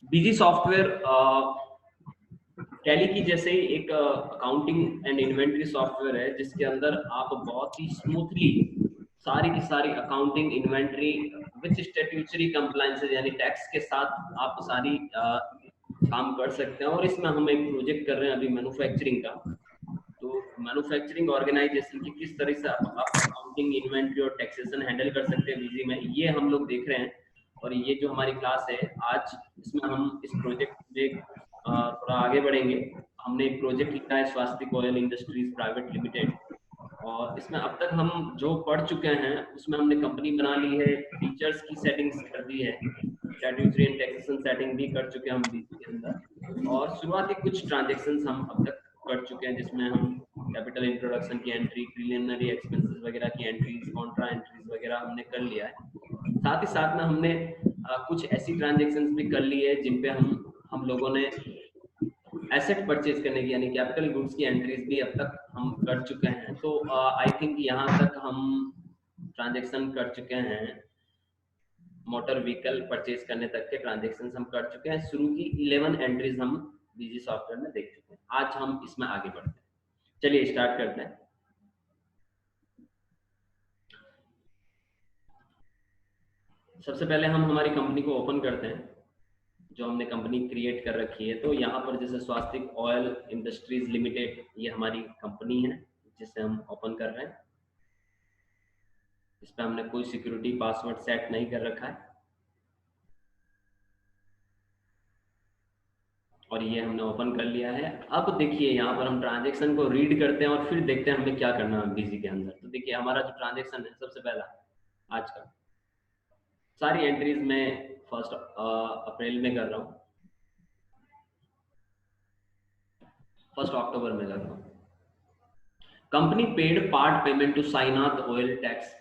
बीजी software tally की जैसे ही एक अकाउंटिंग एंड इन्वेंटरी सॉफ्टवेयर है, जिसके अंदर आप बहुत ही स्मूथली सारी की सारी अकाउंटिंग इन्वेंटरी विच स्टैट्यूटरी कंप्लायंसेस यानी टैक्स के साथ आप सारी काम कर सकते हैं। और इसमें हम एक प्रोजेक्ट कर रहे हैं अभी मैन्युफैक्चरिंग का। तो मैन्युफैक्चरिंग ऑर्गेनाइजेशन की किस तरह से आप अकाउंटिंग इन्वेंटरी और टैक्सेशन हैंडल कर सकते हैं बीजी में, ये हम लोग देख रहे हैं। और ये जो हमारी क्लास है आज, इसमें हम इस प्रोजेक्ट में थोड़ा आगे बढ़ेंगे। हमने एक प्रोजेक्ट लिखा है स्वास्तिक ऑयल इंडस्ट्रीज प्राइवेट लिमिटेड, और इसमें अब तक हम जो पढ़ चुके हैं उसमें हमने कंपनी बना ली है, फीचर्स की सेटिंग्स कर दी है, स्टैट्यूटरी एंड टैक्सेशन सेटिंग भी कर चुके हैं हम बीसी के अंदर। और शुरुआती कुछ ट्रांजैक्शंस हम अब तक कर चुके हैं, जिसमें हम कैपिटल इंट्रोडक्शन की एंट्री, प्रीलिमिनरी एक्सपेंसेस वगैरह की एंट्रीज, कॉन्ट्रा एंट्रीज वगैरह हमने कर लिया है। साथ ही साथ में हमने कुछ ऐसी ट्रांजैक्शंस भी कर ली है जिन पे हम लोगों ने एसेट परचेज करने की यानी कैपिटल गुड्स की एंट्रीज भी अब तक हम कर चुके हैं। तो आई थिंक यहाँ तक हम ट्रांजैक्शन कर चुके हैं, मोटर व्हीकल परचेज करने तक के ट्रांजैक्शन हम कर चुके हैं। शुरू की 11 एंट्रीज हम बीजी सॉफ्टवेयर में देख चुके हैं। आज हम इसमें आगे बढ़ते हैं, चलिए स्टार्ट करते हैं। सबसे पहले हम हमारी कंपनी को ओपन करते हैं, जो हमने कंपनी क्रिएट कर रखी है। तो यहाँ पर जैसे स्वास्तिक ऑयल इंडस्ट्रीज लिमिटेड, ये हमारी कंपनी है जिसे हम ओपन कर रहे हैं। इस पर हमने कोई सिक्योरिटी पासवर्ड सेट नहीं कर रखा है, और ये हमने ओपन कर लिया है। अब देखिए यहाँ पर हम ट्रांजैक्शन को रीड करते हैं और फिर देखते हैं हमें क्या करना है बीजी के अंदर। तो देखिए हमारा जो ट्रांजैक्शन है, सबसे पहला आज का सारी एंट्रीज में 1 अप्रैल में कर रहा हूँ, 1 अक्टूबर में कर रहा हूँ। Company paid part payment to Sainath oil tax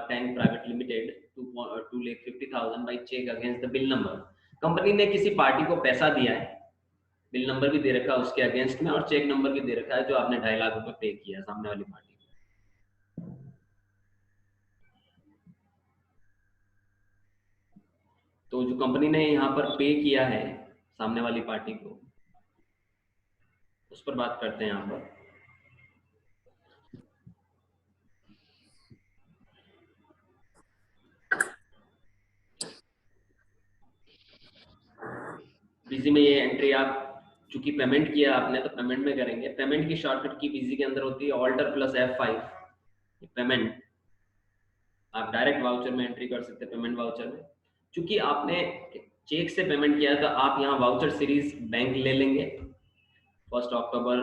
tank private limited 2,50,000 by cheque against the bill number. Company ने किसी पार्टी को पैसा दिया है, बिल नंबर भी दे रखा है उसके अगेंस्ट में, और चेक नंबर भी दे रखा है जो आपने 2.5 लाख रुपए पे किया सामने वाली पार्टी को। तो जो कंपनी ने यहाँ पर पे किया है सामने वाली पार्टी को, उस पर बात करते हैं यहाँ पर। बीजी में ये एंट्री आप चूंकि पेमेंट किया आपने तो पेमेंट में करेंगे। पेमेंट की शॉर्टकट की बीजी के अंदर होती है ऑल्टर प्लस F5 पेमेंट। आप डायरेक्ट वाउचर में एंट्री कर सकते हैं, पेमेंट वाउचर में। चूंकि आपने चेक से पेमेंट किया है तो आप यहाँ वाउचर सीरीज बैंक ले लेंगे। 1 अक्टूबर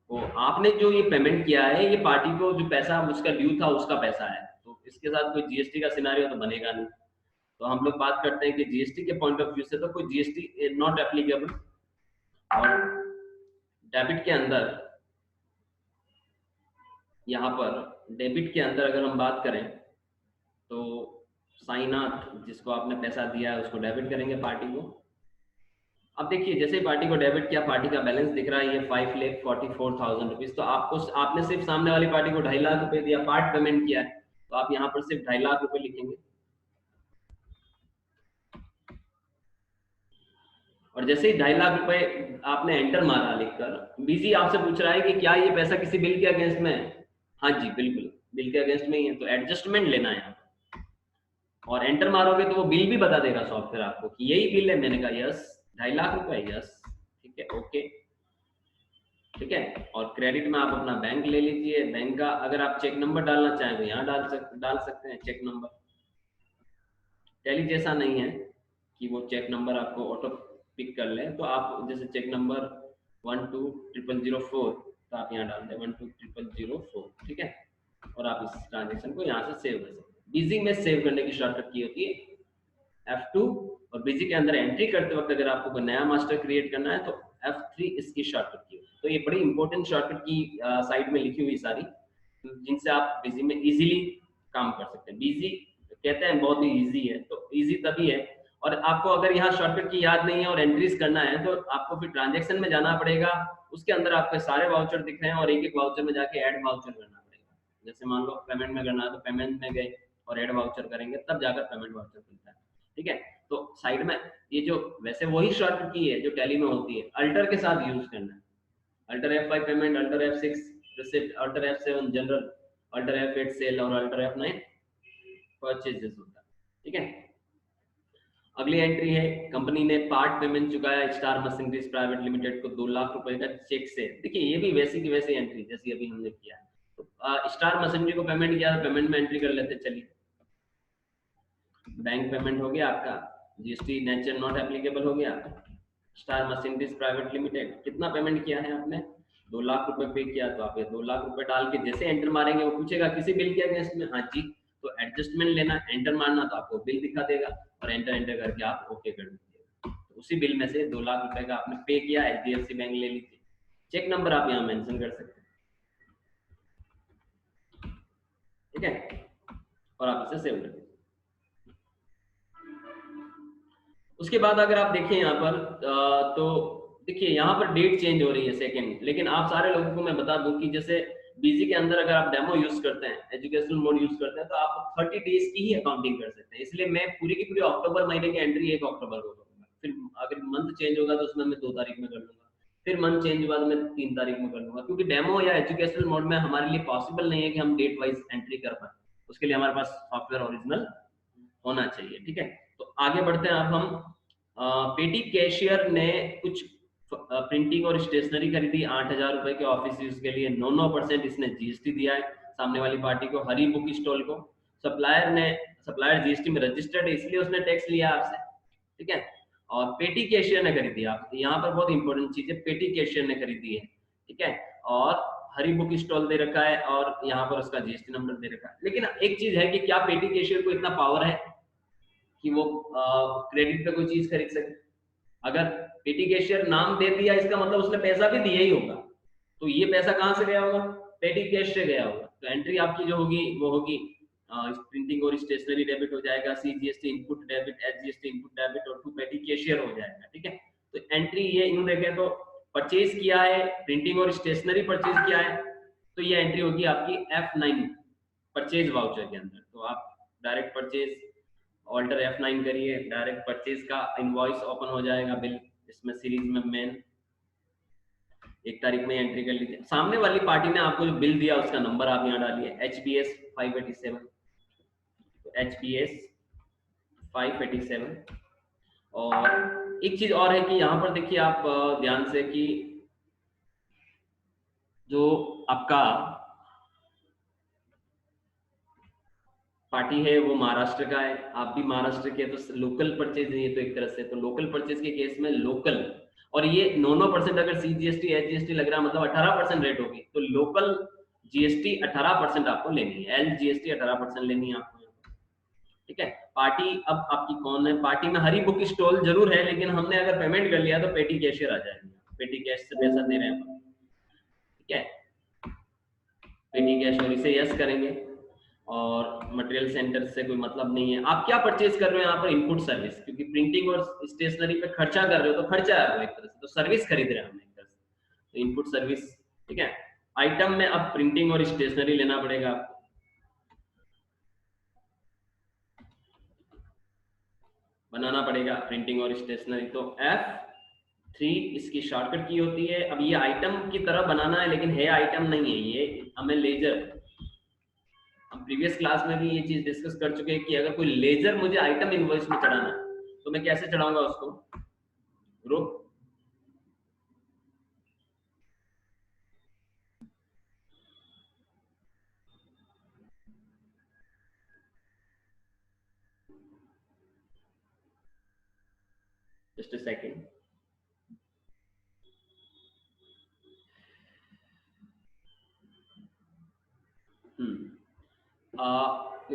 को आपने जो ये पेमेंट किया है, ये पार्टी को जो पैसा उसका ड्यू था उसका पैसा है, तो इसके साथ कोई जीएसटी का सिनारियो तो बनेगा नहीं। तो हम लोग बात करते हैं कि जीएसटी के पॉइंट ऑफ व्यू से तो कोई जीएसटी नॉट एप्लीकेबल। और डेबिट के अंदर, यहाँ पर डेबिट के अंदर अगर हम बात करें तो साइनाथ जिसको आपने पैसा दिया है उसको डेबिट करेंगे पार्टी को। अब देखिए जैसे ही पार्टी को डेबिट किया, पार्टी का बैलेंस दिख रहा है ये 5,44,000 रुपीज। तो आपने सिर्फ सामने वाली पार्टी को 2.5 लाख रुपए दिया, पार्ट पेमेंट किया है, तो आप यहाँ पर सिर्फ 2.5 लाख रुपए लिखेंगे। और जैसे ही 2.5 लाख रुपए आपने एंटर मारा लिखकर, बीजी आपसे पूछ रहा है कि क्या ये पैसा किसी बिल के अगेंस्ट में है। हाँ जी बिल्कुल बिल के अगेंस्ट में ही है, तो एडजस्टमेंट लेना है यहाँ। और एंटर मारोगे तो वो बिल भी बता देगा सॉफ्टवेयर आपको कि यही बिल है। मैंने कहा यस, 2.5 लाख रुपए, यस ठीक है, ओके ठीक है। और क्रेडिट में आप अपना बैंक ले लीजिए। बैंक का अगर आप चेक नंबर डालना चाहें तो यहाँ डाल सकते हैं चेक नंबर। टैली जैसा नहीं है कि वो चेक नंबर आपको ऑटो पिक कर ले, तो आप जैसे चेक नंबर 120004 तो आप यहाँ डाल दें 120004, ठीक है। और आप इस ट्रांजेक्शन को यहाँ से सेव कर सकते हैं। बीजी में सेव करने की शॉर्टकट की होती है F2, और बीजी के अंदर एंट्री करते वक्त अगर आपको कोई नया मास्टर क्रिएट करना है तो F3 इसकी शॉर्टकट की होती है। तो ये बड़ी इंपॉर्टेंट शॉर्टकट की साइड में लिखी हुई सारी, जिनसे आप बीजी में इजीली काम कर सकते हैं। बीजी कहते हैं बहुत ही इजी है, तो इजी तभी है। और आपको अगर यहाँ शॉर्टकट की याद नहीं है और एंट्रीज करना है तो आपको फिर ट्रांजैक्शन में जाना पड़ेगा। उसके अंदर आपके सारे वाउचर दिख रहे हैं और एक एक वाउचर में जाके ऐड वाउचर करना पड़ेगा। जैसे मान लो पेमेंट में करना है तो पेमेंट में गए और ऐड वाउचर करेंगे, तब जाकर पेमेंट वाउचर खुलता है। ठीक है। तो साइड में ये जो वैसे वही शॉर्ट की है जो टैली में होती है, अल्टर के साथ यूज करना है। Alter F5 payment, alter F6 receipt, alter F7 journal, alter F8 sale और अल्टर F9 परचेजेस होता है, ठीक है। अगली एंट्री है, कंपनी ने पार्ट पेमेंट चुकाया स्टार मशीनरीज प्राइवेट लिमिटेड को 2 लाख रुपए का चेक से। देखिए ये भी वैसी की वैसी एंट्री जैसी अभी हमने किया। तो स्टार मशीनरी को पेमेंट किया, पेमेंट में एंट्री कर लेते। चलिए, बैंक पेमेंट हो गया आपका, जीएसटी नेचर नॉट एप्लीकेबल हो गया। स्टार मशीनरीज प्राइवेट लिमिटेड कितना पेमेंट किया है आपने, 2 लाख रुपए पे किया। तो आप ये 2 लाख रुपए डाल के जैसे एंटर मारेंगे वो पूछेगा किसी बिल के अगेंस्ट में, हाँ जी, तो एडजस्टमेंट लेना, एंटर मारना, तो आपको बिल दिखा देगा और एंटर करके आप ओके कर दीजिए। तो उसी बिल में से 2 लाख रुपए का आपने पे किया, एचडीएफसी बैंक ले लीजिए। चेक नंबर आप यहाँ मेंशन कर सकते हैं, ठीक है, और आप इसे सेव कर दीजिए। उसके बाद अगर आप देखें यहाँ पर तो देखिए यहाँ पर डेट चेंज हो रही है सेकंड, लेकिन आप सारे लोगों को मैं बता दूं कि जैसे बीजी के अंदर अगर आप डेमो यूज करते हैं, एजुकेशनल मोड यूज करते हैं, तो आप 30 डेज की ही अकाउंटिंग कर सकते हैं। इसलिए मैं पूरी की पूरी अक्टूबर महीने की एंट्री 1 अक्टूबर को करूंगा, फिर अगर मंथ चेंज होगा तो उसमें मैं 2 तारीख में कर लूंगा, फिर मंथ चेंज हुआ तो मैं 3 तारीख में कर लूंगा, क्योंकि डेमो या एजुकेशनल मोड में हमारे लिए पॉसिबल नहीं है कि हम डेट वाइज एंट्री कर पाए। उसके लिए हमारे पास सॉफ्टवेयर ओरिजिनल होना चाहिए, ठीक है। तो आगे बढ़ते हैं। अब हम पेटी कैशियर ने कुछ प्रिंटिंग और स्टेशनरी खरीदी 8,000 रुपए के ऑफिस यूज के लिए, 9% इसने जीएसटी दिया है सामने वाली पार्टी को, हरी बुक स्टॉल को। सप्लायर जीएसटी में रजिस्टर्ड है इसलिए उसने टैक्स लिया आपसे, ठीक है। और पेटी कैशियर ने खरीदी, आप यहाँ पर बहुत इंपॉर्टेंट चीज है, पेटी कैशियर ने खरीदी है, ठीक है। और हरी बुक स्टॉल दे रखा है और यहाँ पर उसका जीएसटी नंबर दे रखा है। लेकिन एक चीज है कि क्या पेटी कैशियर को इतना पावर है कि वो क्रेडिट पे कोई चीज खरीद सके? अगर पेटी कैशियर नाम दे दिया इसका मतलब उसने पैसा भी दिया ही होगा, तो ये पैसा कहाँ से गया होगा, पेटी कैश से गया होगा। तो एंट्री आपकी जो होगी वो होगी प्रिंटिंग और स्टेशनरी डेबिट हो जाएगा, CGST input debit, HGST input debit और टू पेटी कैशियर हो जाएगा, ठीक है। तो एंट्री ये इन देखें तो परचेज किया है, प्रिंटिंग और स्टेशनरी परचेज किया है, तो ये एंट्री होगी आपकी F9 परचेज वाउचर के अंदर। तो आप डायरेक्ट परचेज ऑल्टर F9 करिए, डायरेक्ट परचेज का इनवॉइस ओपन हो जाएगा, बिल इसमें सीरीज में मेन 1 तारीख में एंट्री कर लीजिए। सामने वाली पार्टी ने आपको जो बिल दिया उसका नंबर आप यहाँ डालिए, HPS 587, तो HPS 587। और एक चीज और है कि यहाँ पर देखिए आप ध्यान से कि जो आपका पार्टी है वो महाराष्ट्र का है, आप भी महाराष्ट्र के, तो लोकल परचेज नहीं है, तो एक तरह से तो लोकल परचेज के केस में लोकल, और ये 9% अगर सीजीएसटी एचजीएसटी लग रहा है मतलब 18% रेट होगी, तो लोकल जीएसटी 18% आपको लेनी है, एलजीएसटी 18% लेनी है आपको, ठीक है। पार्टी अब आपकी कौन है, पार्टी में हरी बुक स्टॉल जरूर है, लेकिन हमने अगर पेमेंट कर लिया तो पेटी कैशियर आ जाएगी, पेटी कैश से पैसा दे रहे हैं, ठीक है। पेटी कैश और इसे यस करेंगे, और मटेरियल सेंटर से कोई मतलब नहीं है। आप क्या परचेज कर रहे हो यहाँ पर, इनपुट सर्विस, क्योंकि प्रिंटिंग और स्टेशनरी पे खर्चा कर रहे हो तो खर्चा है वो एक तरह से, तो सर्विस खरीद रहे हैं हम एक तरह से, तो इनपुट सर्विस, ठीक है। आइटम में अब प्रिंटिंग और स्टेशनरी लेना पड़ेगा आपको, बनाना पड़ेगा प्रिंटिंग और स्टेशनरी, तो F3 इसकी शॉर्टकट की होती है। अब ये आइटम की तरह बनाना है लेकिन है आइटम नहीं है, ये हमें लेजर, हम प्रीवियस क्लास में भी ये चीज डिस्कस कर चुके हैं कि अगर कोई लेजर मुझे आइटम इनवॉइस में चढ़ाना है तो मैं कैसे चढ़ाऊंगा उसको, group just a second.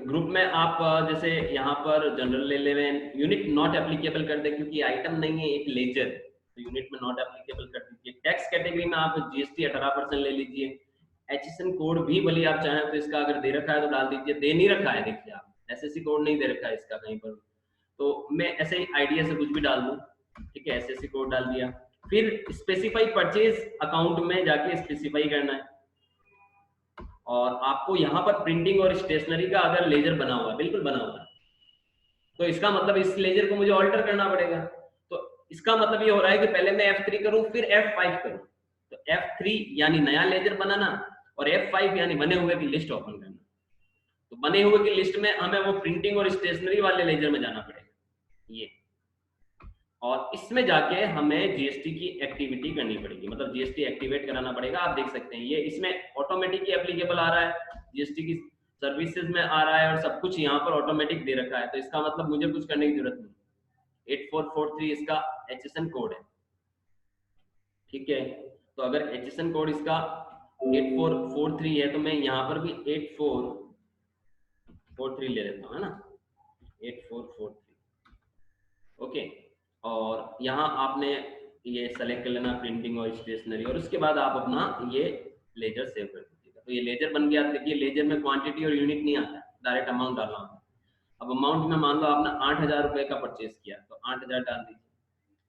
Group में आप जैसे यहाँ पर जनरल ले ले, यूनिट नॉट एप्लीकेबल कर दे क्योंकि आइटम नहीं है एक लेजर, तो यूनिट में नॉट एप्लीकेबल कर दीजिए। टैक्स कैटेगरी में आप जीएसटी 18% ले लीजिए। एचएसएन कोड भी भले आप चाहें तो इसका अगर दे रखा है तो डाल दीजिए, दे नहीं रखा है देखिए आप, एसएससी कोड नहीं दे रखा है इसका कहीं पर, तो मैं ऐसे ही आइडिया से कुछ भी डाल दूं, ठीक है, एसएससी कोड डाल दिया। फिर स्पेसिफाई परचेज अकाउंट में जाके स्पेसिफाई करना है, और आपको यहाँ पर प्रिंटिंग और स्टेशनरी का अगर लेजर बना हुआ है, बिल्कुल बना हुआ है, तो इसका मतलब इस लेजर को मुझे ऑल्टर करना पड़ेगा। तो इसका मतलब ये हो रहा है कि पहले मैं F3 करूं फिर F5 करूं। तो F3 यानी नया लेजर बनाना और F5 यानी बने हुए की लिस्ट ओपन करना। तो बने हुए की लिस्ट में हमें वो प्रिंटिंग और स्टेशनरी वाले लेजर में जाना पड़ेगा ये, और इसमें जाके हमें जीएसटी की एक्टिविटी करनी पड़ेगी, मतलब जीएसटी एक्टिवेट कराना पड़ेगा। आप देख सकते हैं ये इसमें ऑटोमेटिक एप्लीकेबल आ रहा है, जीएसटी की सर्विसेज में आ रहा है और सब कुछ यहाँ पर ऑटोमेटिक दे रखा है। तो इसका मतलब मुझे कुछ करने की जरूरत नहीं। 8443 इसका HSN कोड है, ठीक है। तो अगर HSN कोड इसका 8443 है तो मैं यहाँ पर भी 8443 ले लेता हूँ, है ना, 8443, ओके। और यहाँ आपने ये सेलेक्ट कर लेना प्रिंटिंग और स्टेशनरी, और उसके बाद आप अपना ये लेजर सेव कर दीजिएगा। तो ये लेजर बन गया। देखिए लेजर में क्वांटिटी और यूनिट नहीं आता, डायरेक्ट अमाउंट डालना होता है। अब अमाउंट में मान लो आपने 8000 रुपए का परचेज किया तो 8000 डाल दीजिए,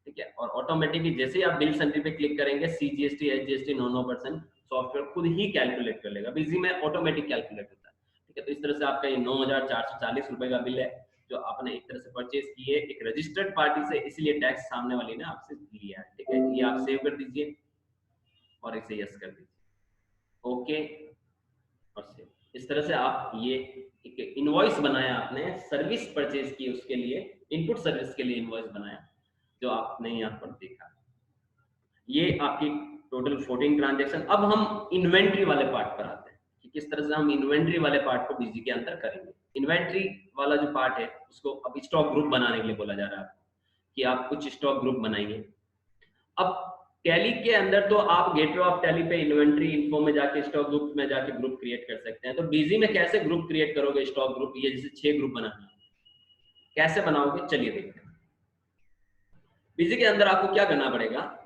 ठीक है। और ऑटोमेटिकली जैसे ही आप बिल सेंट्री पे क्लिक करेंगे CGST HGST 9% सॉफ्टवेयर खुद ही कैलकुलेट कर लेगा। बिजी में ऑटोमेटिक कैलकुलेट होता है, ठीक है। तो इस तरह से आपका ये 9440 रुपए का बिल है जो आपने एक तरह से परचेज किए एक रजिस्टर्ड पार्टी से, इसलिए टैक्स सामने वाली ने आपसे लिया है, ठीक है। ये आप सेव कर दीजिए और इसे यस कर दीजिए, ओके और सेव। इस तरह से आप ये एक इनवॉइस बनाया आपने, सर्विस परचेज की उसके लिए, इनपुट सर्विस के लिए इनवॉइस बनाया जो आपने यहाँ पर देखा। ये आपकी टोटल 14 ट्रांजेक्शन। अब हम इन्वेंट्री वाले पार्ट पर आते हैं कि किस तरह से हम इन्वेंट्री वाले पार्ट को बीजी के अंदर करेंगे। इन्वेंट्री वाला जो पार्ट है उसको अब स्टॉक ग्रुप बनाने के लिए बोला जा रहा है कि आप कुछ स्टॉक ग्रुप बनाइए। अब टैली के अंदर तो आप गेटवे ऑफ टैली पे इन्वेंट्री इन्फो में जाके स्टॉक ग्रुप में जाके ग्रुप क्रिएट कर सकते हैं। तो बीजी में कैसे ग्रुप क्रिएट करोगे स्टॉक ग्रुप, ये जैसे 6 ग्रुप बनाना कैसे बनाओगे, चलिए देखते हैं। बीजी के अंदर आपको क्या करना पड़ेगा,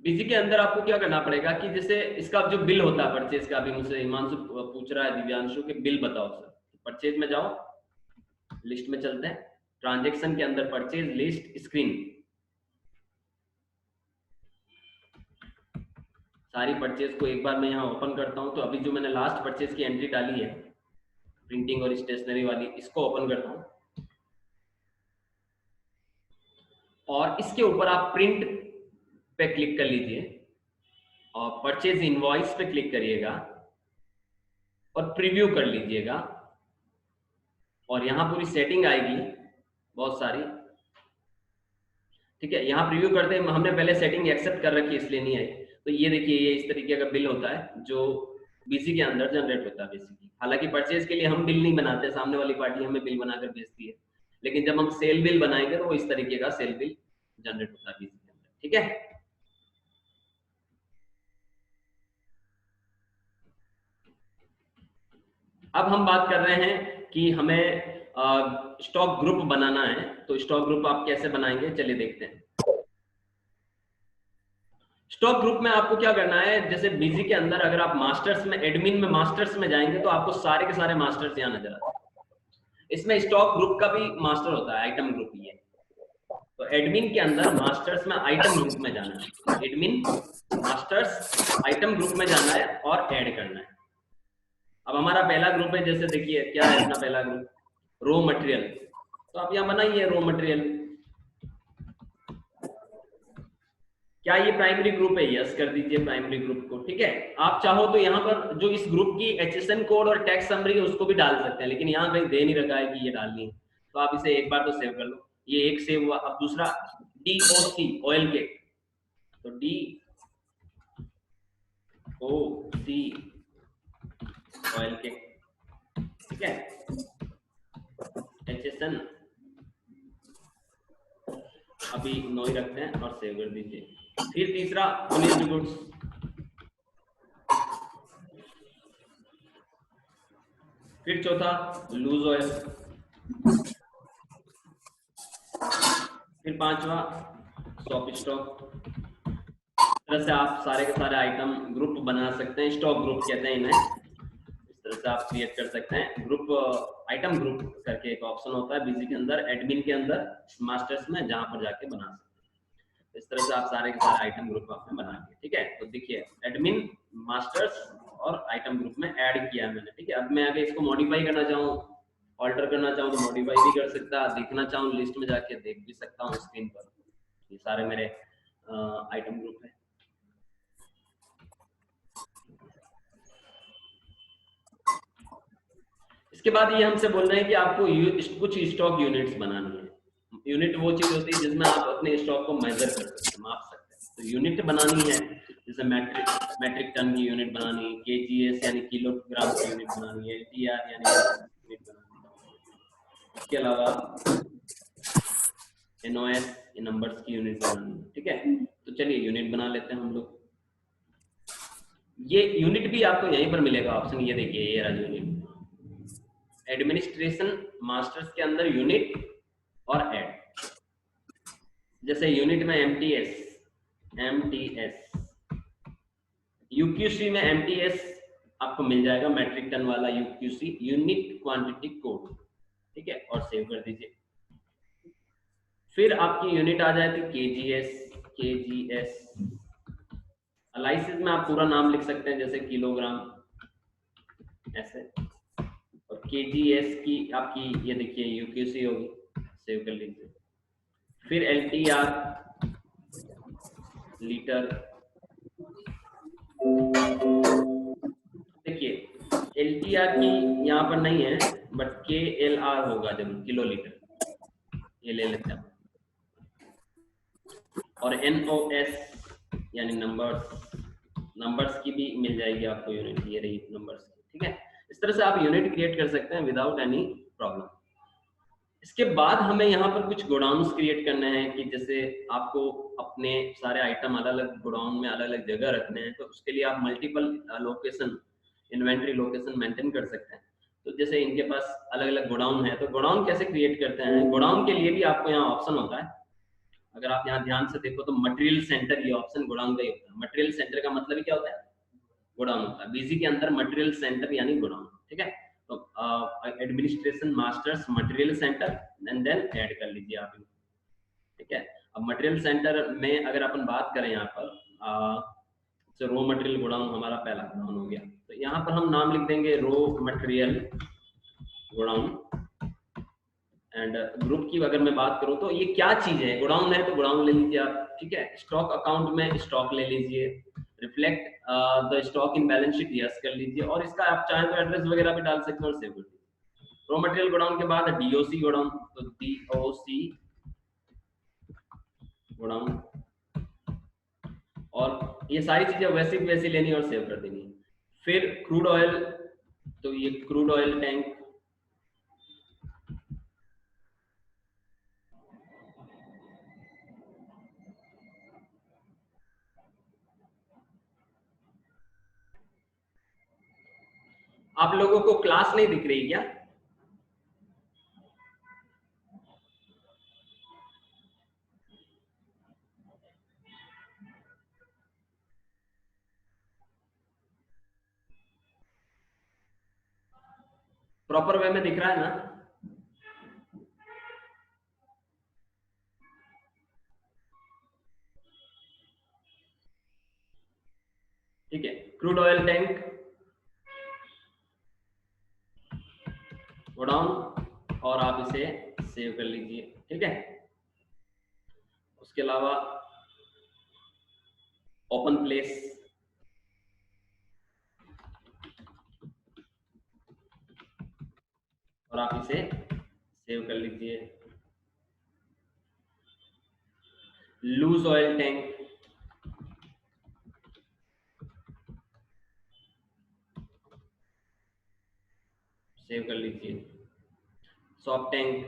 बीजी के अंदर आपको क्या करना पड़ेगा कि जैसे इसका जो बिल होता है परचेज का, अभी मुझसे हिमांशु पूछ रहा है दिव्यांशु के बिल बताओ सर। परचेज में जाओ, लिस्ट में चलते हैं, ट्रांजैक्शन के अंदर परचेज लिस्ट स्क्रीन, सारी परचेज को एक बार मैं यहाँ ओपन करता हूँ। तो अभी जो मैंने लास्ट परचेज की एंट्री डाली है प्रिंटिंग और स्टेशनरी वाली, इसको ओपन करता हूँ और इसके ऊपर आप प्रिंट पे क्लिक कर लीजिए और परचेज इनवॉइस पे क्लिक करिएगा और प्रीव्यू कर लीजिएगा। और यहाँ पूरी सेटिंग आएगी बहुत सारी, ठीक है। यहाँ प्रीव्यू करते हैं, हमने पहले सेटिंग एक्सेप्ट कर रखी है इसलिए नहीं आई। तो ये देखिए ये इस तरीके का बिल होता है जो बीसी के अंदर जनरेट होता है बेसिकली। हालांकि परचेज के लिए हम बिल नहीं बनाते, सामने वाली पार्टी हमें बिल बनाकर भेजती है, लेकिन जब हम सेल बिल बनाएंगे तो वो इस तरीके का सेल बिल जनरेट होता है बीसी के अंदर, ठीक है। अब हम बात कर रहे हैं कि हमें स्टॉक ग्रुप बनाना है। तो स्टॉक ग्रुप आप कैसे बनाएंगे, चलिए देखते हैं। स्टॉक ग्रुप में आपको क्या करना है, जैसे बीजी के अंदर अगर आप मास्टर्स में, एडमिन में मास्टर्स में जाएंगे तो आपको सारे के सारे मास्टर्स यहाँ नजर आते हैं। इसमें स्टॉक ग्रुप का भी मास्टर होता है, आइटम ग्रुप ही है। तो एडमिन के अंदर मास्टर्स में आइटम ग्रुप में जाना है, एडमिन मास्टर्स आइटम ग्रुप में जाना है और ऐड करना है। अब हमारा पहला ग्रुप है, जैसे देखिए क्या है अपना पहला ग्रुप, रो मटेरियल। तो आप यहाँ बनाइए रो मटेरियल। क्या ये प्राइमरी ग्रुप है, यस कर दीजिए प्राइमरी ग्रुप को, ठीक है। आप चाहो तो यहाँ पर जो इस ग्रुप की HSN कोड और टैक्स समरी है उसको भी डाल सकते हैं, लेकिन यहाँ कहीं दे नहीं रखा है कि ये डालनी है। तो आप इसे एक बार तो सेव कर लो, ये एक सेव हुआ। अब दूसरा DOC ऑयल के, तो DOC ऑयल के, ठीक है। HSN अभी नो ही रखते हैं और सेव कर दीजिए। फिर तीसरा फिनिश्ड गुड्स, फिर चौथा लूज ऑयल, फिर पांचवा स्टॉक स्टॉक। इस तरह से आप सारे के सारे आइटम ग्रुप बना सकते हैं, स्टॉक ग्रुप कहते हैं इन्हें। इस तरह से आप क्रिएट कर सकते हैं ग्रुप। आइटम ग्रुप करके एक ऑप्शन होता है बीजी के अंदर, एडमिन के अंदर, मास्टर्स में, जहां पर जाके बना सकते हैं। इस तरह से आप सारे के सारे आइटम ग्रुप आपने बना लिए। ठीक है, तो देखिए एडमिन, मास्टर्स और आइटम ग्रुप में ऐड किया मैंने। ठीक है, अब मैं अगर इसको मॉडिफाई करना चाहूँ, ऑल्टर करना चाहूँ तो मॉडिफाई भी कर सकता, देखना चाहूँ लिस्ट में जाके देख भी सकता हूँ स्क्रीन पर। ये सारे मेरे आइटम ग्रुप है। इसके बाद ये हमसे बोल रहे हैं कि आपको कुछ स्टॉक यूनिट्स बनानी है। यूनिट वो चीज होती है जिसमें आप अपने स्टॉक को मेजर कर सकते हैं, माप सकते हैं। तो यूनिट बनानी है, जैसे मैट्रिक टन की यूनिट बनानी, केजीएस यानी किलोग्राम की यूनिट बनानी है, एलटीआर यानी यूनिट बनानी है। इसके अलावा एनओएस नंबर्स की यूनिट बनानी है। ठीक है, तो चलिए यूनिट बना लेते हैं हम लोग। ये यूनिट भी आपको यहीं पर मिलेगा ऑप्शन, ये देखिए ये रहा यूनिट। एडमिनिस्ट्रेशन मास्टर्स के अंदर यूनिट और ऐड, जैसे यूनिट में एमटीएस, यूक्यूसी में एमटीएस आपको मिल जाएगा, मैट्रिक टन वाला यूक्यूसी, यूनिट क्वांटिटी कोड। ठीक है, और सेव कर दीजिए। फिर आपकी यूनिट आ जाती है केजीएस। एनालिसिस में आप पूरा नाम लिख सकते हैं, जैसे किलोग्राम ऐसे। और केजीएस की आपकी ये देखिए यूक्यूसी होगी, सेव कर लीजिए। फिर एलटीआर लीटर, देखिए एलटीआर की यहाँ पर नहीं है, बट केएलआर होगा जब किलो लीटर, ये ले लेते हैं। और एनओएस यानी नंबर्स की भी मिल जाएगी आपको यूनिट, ये रही नंबर्स की। ठीक है, इस तरह से आप यूनिट क्रिएट कर सकते हैं विदाउट एनी प्रॉब्लम। इसके बाद हमें यहाँ पर कुछ गोडाउन्स क्रिएट करने हैं, कि जैसे आपको अपने सारे आइटम अलग अलग गोडाउन में अलग अलग जगह रखने हैं, तो उसके लिए आप multiple location, inventory location maintain कर सकते हैं। तो जैसे इनके पास अलग अलग गोडाउन है, तो गोडाउन कैसे क्रिएट करते हैं, गोडाउन के लिए भी आपको यहाँ ऑप्शन होता है। अगर आप यहाँ ध्यान से देखो तो मटेरियल सेंटर, ये ऑप्शन गोडाउन का ही होता है। मटेरियल सेंटर का मतलब क्या होता है, गोडाउन होता है। बीजी के अंदर मटेरियल सेंटर यानी गोडाउन। ठीक है, तो administration masters material centre, and then add कर लीजिए आप। ठीक है, अब मटेरियल सेंटर में अगर अपन बात करें यहाँ पर, रो मटेरियल गोडाउन हमारा पहला गोडाउन हो गया, तो यहाँ पर हम नाम लिख देंगे raw material godown. And group की अगर मैं बात करूं तो ये क्या चीज है, गोडाउन है तो गोडाउन ले लीजिए आप। ठीक है, स्टॉक अकाउंट में स्टॉक ले लीजिए, reflect the stock in balance sheet yes कर लीजिए, और इसका आप चाहे तो एड्रेस वगैरह भी डाल सकते हैं और सेव कर दीजिए। रॉ मटेरियल गोडाउन के बाद डीओसी गोडाउन, तो डीओसी गोडाउन, और ये सारी चीजें वैसी वैसी लेनी और सेव कर देनी। फिर क्रूड ऑयल, तो ये क्रूड ऑयल टैंक, आप लोगों को क्लास नहीं दिख रही क्या? प्रॉपर वे में दिख रहा है ना? ठीक है, क्रूड ऑयल टैंक गोडाउन, और आप इसे सेव कर लीजिए। ठीक है, उसके अलावा ओपन प्लेस, और आप इसे सेव कर लीजिए। लूज ऑयल टैंक, सेव कर लीजिए। सॉफ्ट टैंक,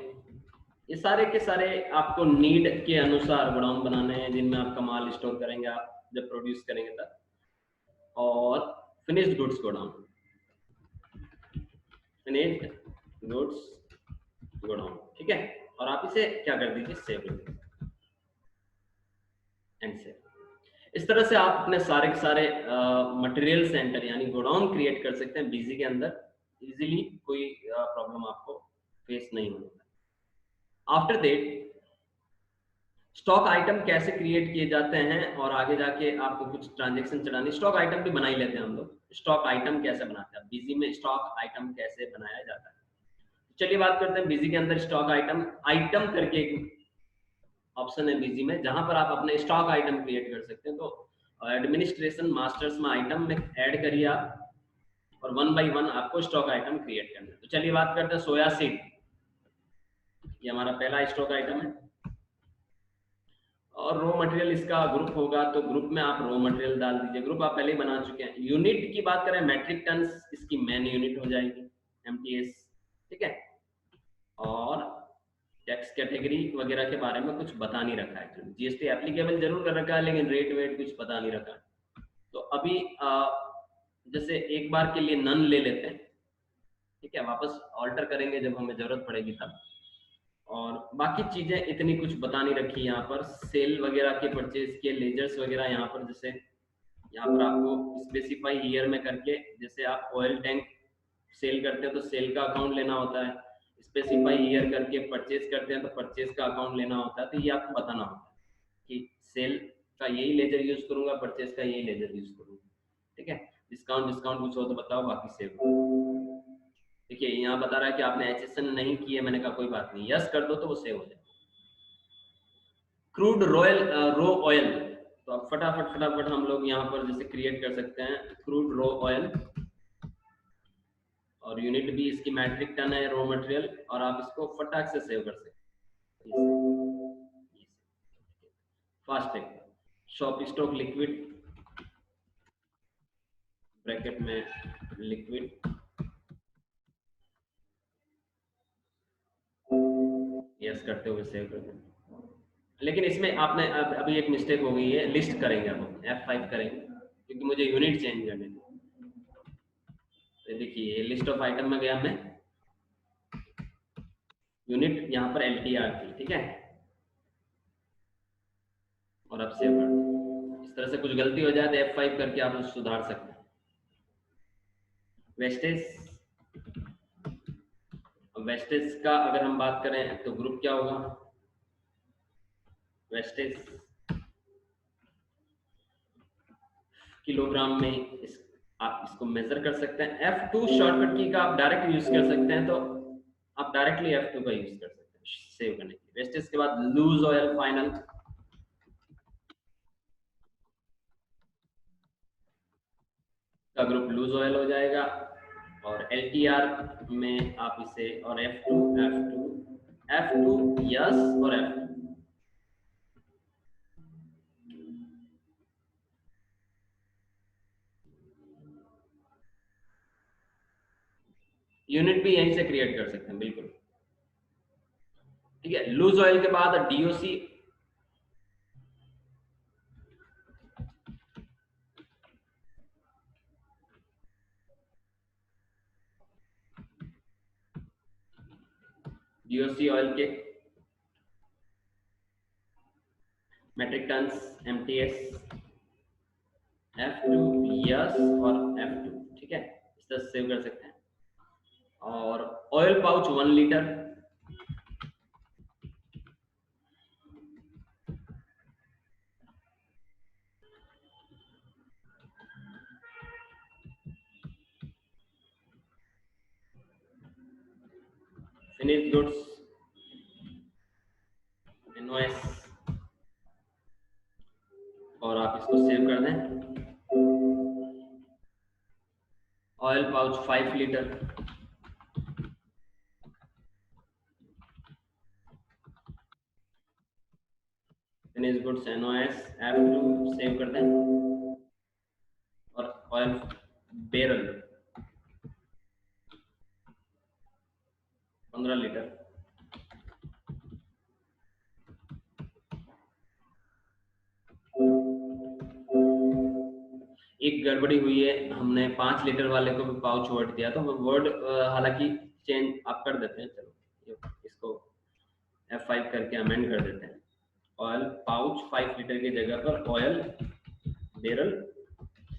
ये सारे के सारे आपको नीड के अनुसार गोडाउन बनाने हैं, जिनमें आपका माल स्टोर करेंगे आप जब प्रोड्यूस करेंगे तब। और finished goods godown, finished goods godown. ठीक है, और आप इसे क्या कर दीजिए, सेव कर दीजिए एंड सेव। इस तरह से आप अपने सारे के सारे मटेरियल सेंटर यानी गोडाउन क्रिएट कर सकते हैं बीजी के अंदर। इजीली कोई प्रॉब्लम आपको फेस नहीं होगा। आफ्टर दैट स्टॉक आइटम कैसे क्रिएट किए जाते हैं और आगे जाके आपको कुछ ट्रांजेक्शन चलानी, स्टॉक आइटम भी बना ही लेते हैं हम लोग। स्टॉक आइटम कैसे बनाते हैं बिजी में, स्टॉक आइटम कैसे बनाया जाता है, चलिए बात करते हैं बिजी के अंदर। स्टॉक आइटम, आइटम करके एक ऑप्शन है बिजी में जहां पर आप अपने स्टॉक आइटम क्रिएट कर सकते हैं। तो एडमिनिस्ट्रेशन मास्टर्स में आइटम में ऐड करिए आप और 1 बाय 1 आपको स्टॉक आइटम क्रिएट करना है। तो चलिए बात करते हैं सोया सीड, ये हमारा पहला स्टॉक आइटम है। और रॉ मटेरियल इसका ग्रुप होगा, तो ग्रुप में आप रॉ मटेरियल डाल दीजिए, ग्रुप आप पहले ही बना चुके हैं। यूनिट की बात करें मैट्रिक टन, इसकी मेन यूनिट हो जाएगी MTS, ठीक है। और टैक्स कैटेगरी वगैरह के बारे में कुछ बता नहीं रखा है, GST एप्लीकेबल जरूर कर रखा है लेकिन रेट वेट कुछ पता नहीं रखा है। तो अभी जैसे एक बार के लिए नन ले लेते हैं, ठीक है, वापस ऑल्टर करेंगे जब हमें जरूरत पड़ेगी तब। और बाकी चीजें इतनी कुछ बता नहीं रखी यहाँ पर, सेल वगैरह के परचेज के लेजर्स वगैरह यहाँ पर, जैसे यहाँ पर आपको स्पेसिफाई ईयर में करके, जैसे आप ऑयल टैंक सेल करते हैं तो सेल का अकाउंट लेना होता है, स्पेसिफाई ईयर करके परचेज करते हैं तो परचेज का अकाउंट लेना होता है। तो ये आपको बताना होता है कि सेल का यही लेजर यूज करूंगा, परचेज का यही लेजर यूज करूंगा, ठीक है। डिस्काउंट कुछ हो तो बताओ, बाकी सेव। देखिए यहाँ बता रहा है कि आपने HSN नहीं किया, मैंने कहा कोई बात नहीं, यस कर दो तो वो सेव हो जाए। क्रूड रॉयल रो ऑयल, तो अब फटाफट हम लोग यहाँ पर जैसे क्रिएट कर सकते हैं क्रूड रो ऑयल, और यूनिट भी इसकी मैट्रिक टन है रॉ मटेरियल, और आप इसको फटाक से सेव कर सकते हैं। फास्ट है, शॉप स्टॉक लिक्विड, ब्रैकेट में लिक्विड, यस करते हुए सेव कर दें। लेकिन इसमें आपने अभी एक मिस्टेक हो गई है, लिस्ट करेंगे अब F5 करेंगे क्योंकि मुझे यूनिट चेंज करने थे। तो देखिए लिस्ट ऑफ आइटम में गया मैं, यूनिट यहाँ पर LTR थी, ठीक है, और अब सेव कर दो। इस तरह से कुछ गलती हो जाए तो F5 करके आप उसे सुधार सकते हैं। वेस्टेज का अगर हम बात करें तो ग्रुप क्या होगा, वेस्टेज किलोग्राम में आप इसको मेजर कर सकते हैं। F2 शॉर्टकट की का आप डायरेक्ट यूज कर सकते हैं, तो आप डायरेक्टली F2 का यूज कर सकते हैं सेव करने के लिए। वेस्टेज के बाद लूज ऑयल फाइनल का ग्रुप लूज ऑयल हो जाएगा, और LTR में आप इसे, और F2 यस, और F2 यूनिट भी यहीं से क्रिएट कर सकते हैं, बिल्कुल ठीक है। लूज ऑयल के बाद DOC, ऑयल के metric tons MTS, F2 yes और F2, ठीक है, इस तरह सेव कर सकते हैं। और oil pouch 1 litre, finish goods NOS, और आप इसको सेव कर दें। Oil pouch 5 litre, finish goods NOS, F2 save कर दें। और ऑयल बैरल 15 लीटर, एक गड़बड़ी हुई है, हमने 5 लीटर वाले को भी पाउच वर्ड दिया, तो वर्ड हालांकि चेंज आप कर देते हैं, चलो इसको F5 करके अमेंड कर देते हैं। ऑयल पाउच 5 लीटर की जगह पर ऑयल बैरल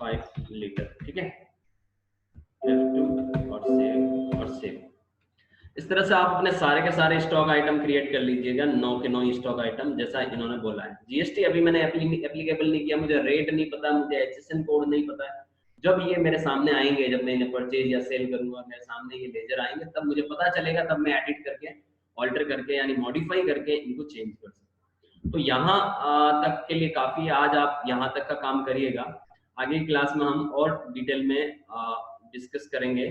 5 लीटर, ठीक है, F2 और सेव। इस तरह से आप अपने सारे के सारे स्टॉक आइटम क्रिएट कर लीजिएगा, 9 के 9 स्टॉक आइटम जैसा इन्होंने बोला है। जीएसटी अभी मैंने एप्लीकेबल नहीं किया, मुझे रेट नहीं पता, मुझे एचएसएन कोड नहीं पता है। जब ये मेरे सामने आएंगे, जब मैं इन्हें परचेज या सेल करूंगा, मेरे सामने ये लेजर आएंगे, तब मुझे पता चलेगा, तब मैं एडिट करके, ऑल्टर करके यानी मॉडिफाई करके इनको चेंज कर सकता हूं। तो यहाँ तक के लिए काफी है, आज आप यहाँ तक का काम करिएगा। आगे की क्लास में हम और डिटेल में डिस्कस करेंगे